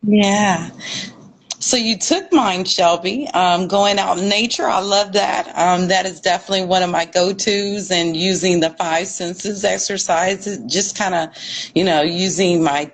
Yeah. So you took mine, Shelby. Going out in nature, I love that. That is definitely one of my go-tos, and using the five senses exercise, just kind of, using my,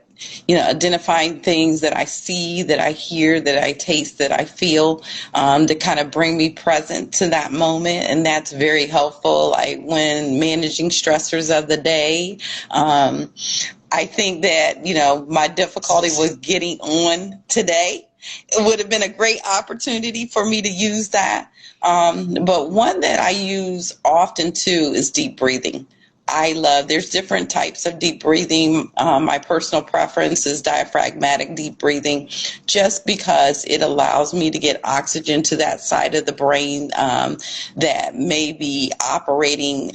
identifying things that I see, that I hear, that I taste, that I feel, to kind of bring me present to that moment. And that's very helpful. Like when managing stressors of the day, I think that, my difficulty was getting on today. It would have been a great opportunity for me to use that. But one that I use often too is deep breathing. There's different types of deep breathing. My personal preference is diaphragmatic deep breathing, just because it allows me to get oxygen to that side of the brain that may be operating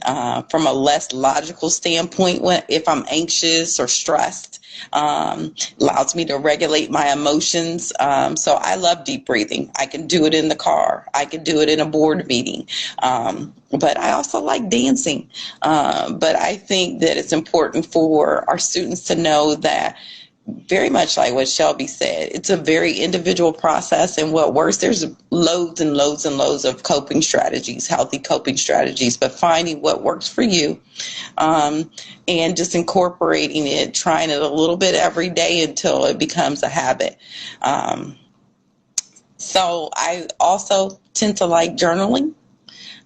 from a less logical standpoint if I'm anxious or stressed. Allows me to regulate my emotions. So I love deep breathing. I can do it in the car. I can do it in a board meeting. But I also like dancing. But I think that it's important for our students to know that, very much like what Shelby said, it's a very individual process, and what works, there's loads and loads and loads of coping strategies, healthy coping strategies, but finding what works for you, and just incorporating it, trying it a little bit every day until it becomes a habit. So I also tend to like journaling,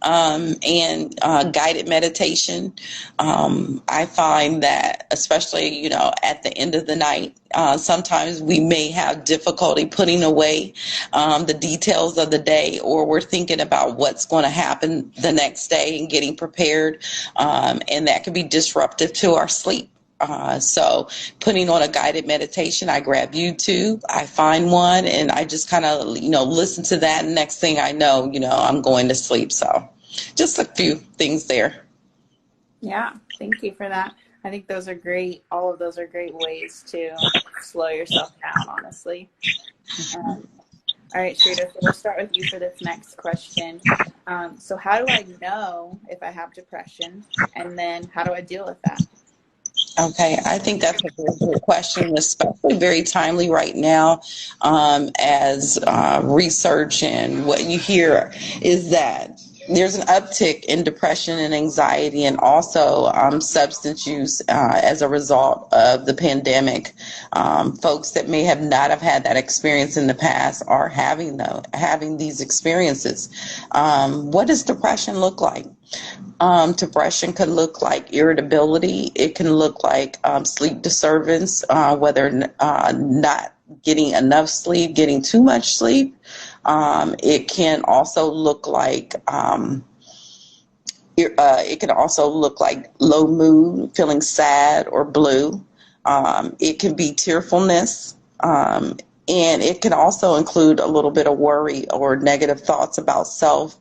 and guided meditation. I find that, especially, at the end of the night, sometimes we may have difficulty putting away the details of the day, or we're thinking about what's going to happen the next day and getting prepared, and that can be disruptive to our sleep. So putting on a guided meditation, I grab YouTube, I find one, and I just kind of, listen to that. And next thing I know, I'm going to sleep. So just a few things there. Yeah, thank you for that. I think those are great. All of those are great ways to slow yourself down, honestly. All right, Shrita, so we'll start with you for this next question. So how do I know if I have depression, and then how do I deal with that? Okay, I think that's a very good question, especially very timely right now, as research and what you hear is that there's an uptick in depression and anxiety, and also substance use as a result of the pandemic. Folks that may have not have had that experience in the past are having these experiences. What does depression look like? Depression can look like irritability. It can look like sleep disturbance, whether not getting enough sleep, getting too much sleep. It can also look like low mood, feeling sad or blue. It can be tearfulness. And it can also include a little bit of worry or negative thoughts about self.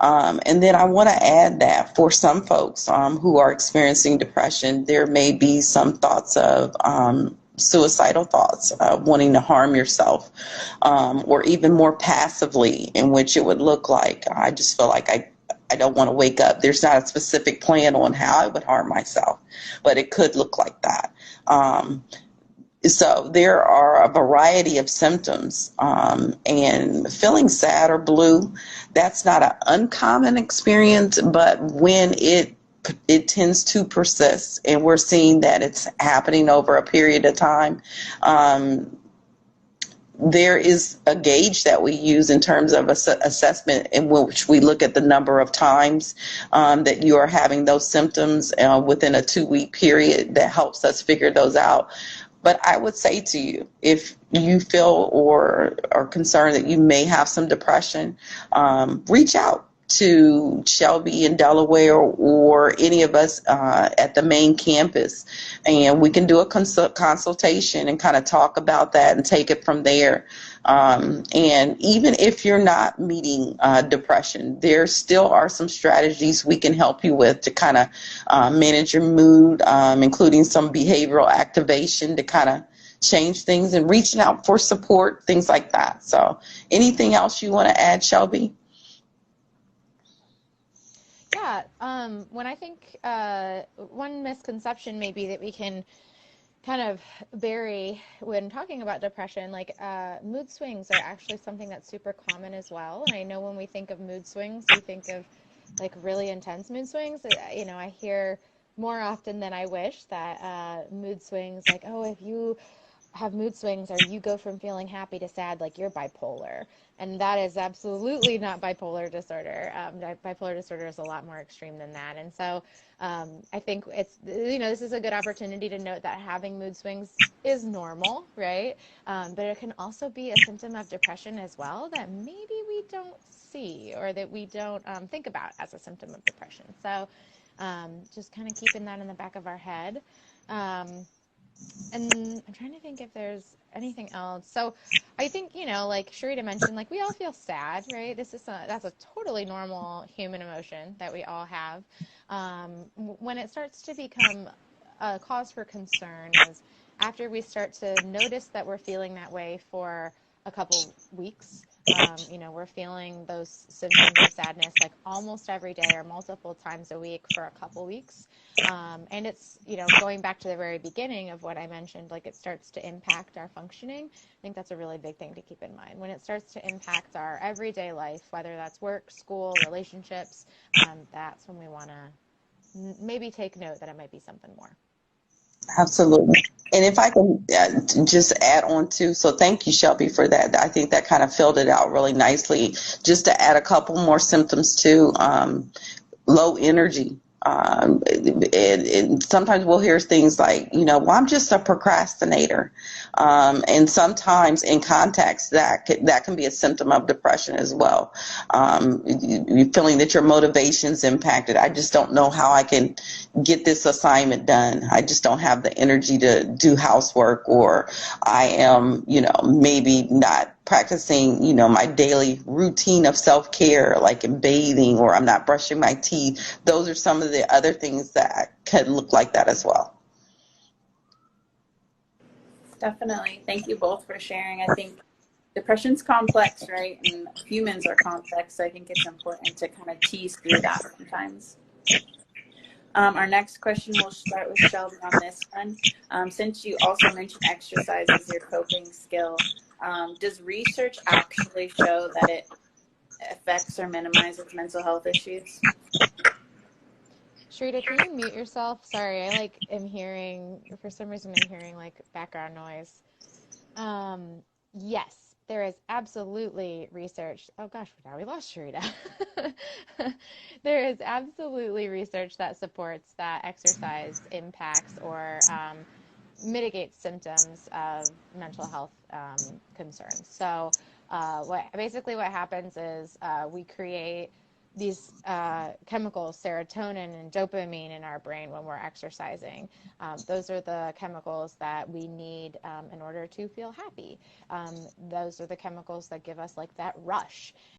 And then I want to add that for some folks who are experiencing depression, there may be some thoughts of suicidal thoughts, wanting to harm yourself, or even more passively, in which it would look like, I just feel like I don't want to wake up. There's not a specific plan on how I would harm myself, but it could look like that. So there are a variety of symptoms, and feeling sad or blue, that's not an uncommon experience, but when it tends to persist, and we're seeing that it's happening over a period of time, there is a gauge that we use in terms of assessment, in which we look at the number of times that you are having those symptoms within a 2-week period. That helps us figure those out. But I would say to you, if you feel or are concerned that you may have some depression, reach out to Shelby in Delaware, or any of us at the main campus, and we can do a consultation and kind of talk about that and take it from there. And even if you're not meeting depression, there still are some strategies we can help you with to kind of manage your mood, including some behavioral activation to kind of change things, and reaching out for support, things like that. So anything else you want to add, Shelby? Yeah, when I think one misconception maybe that we can kind of bury when talking about depression, like mood swings are actually something that's super common as well. And I know when we think of mood swings, we think of like really intense mood swings. You know, I hear more often than I wish that mood swings, like, oh, if you have mood swings or you go from feeling happy to sad, like you're bipolar. And that is absolutely not bipolar disorder. Bipolar disorder is a lot more extreme than that. And so I think it's, you know, this is a good opportunity to note that having mood swings is normal, right? But it can also be a symptom of depression as well that maybe we don't see or that we don't think about as a symptom of depression. So just kind of keeping that in the back of our head. And I'm trying to think if there's anything else. So I think, you know, like Shirita mentioned, like we all feel sad, right? That's a totally normal human emotion that we all have. When it starts to become a cause for concern is after we start to notice that we're feeling that way for a couple weeks. You know, we're feeling those symptoms of sadness like almost every day or multiple times a week for a couple weeks. And it's, you know, going back to the very beginning of what I mentioned, like it starts to impact our functioning. I think that's a really big thing to keep in mind. When it starts to impact our everyday life, whether that's work, school, relationships, that's when we want to maybe take note that it might be something more. Absolutely. And if I can just add on to, so thank you, Shelby, for that. I think that kind of filled it out really nicely. Just to add a couple more symptoms too, low energy. And sometimes we'll hear things like, you know, well, I'm just a procrastinator. And sometimes in context, that can be a symptom of depression as well. You're feeling that your motivation's impacted. I just don't know how I can get this assignment done. I just don't have the energy to do housework, or I am, you know, maybe not practicing, you know, my daily routine of self-care, like in bathing, or I'm not brushing my teeth. Those are some of the other things that could look like that as well. Definitely. Thank you both for sharing. I think depression's complex, right? And humans are complex. So I think it's important to kind of tease through that sometimes. Our next question, we'll start with Shelby on this one. Since you also mentioned exercise as your coping skill, does research actually show that it affects or minimizes mental health issues? Sharita, can you mute yourself? Sorry, I like am hearing, for some reason I'm hearing like background noise. Yes, there is absolutely research. Oh gosh, now we lost Sharita. There is absolutely research that supports that exercise impacts or mitigates symptoms of mental health concerns. So what happens is we create these chemicals, serotonin and dopamine in our brain when we're exercising. Those are the chemicals that we need in order to feel happy. Those are the chemicals that give us like that rush.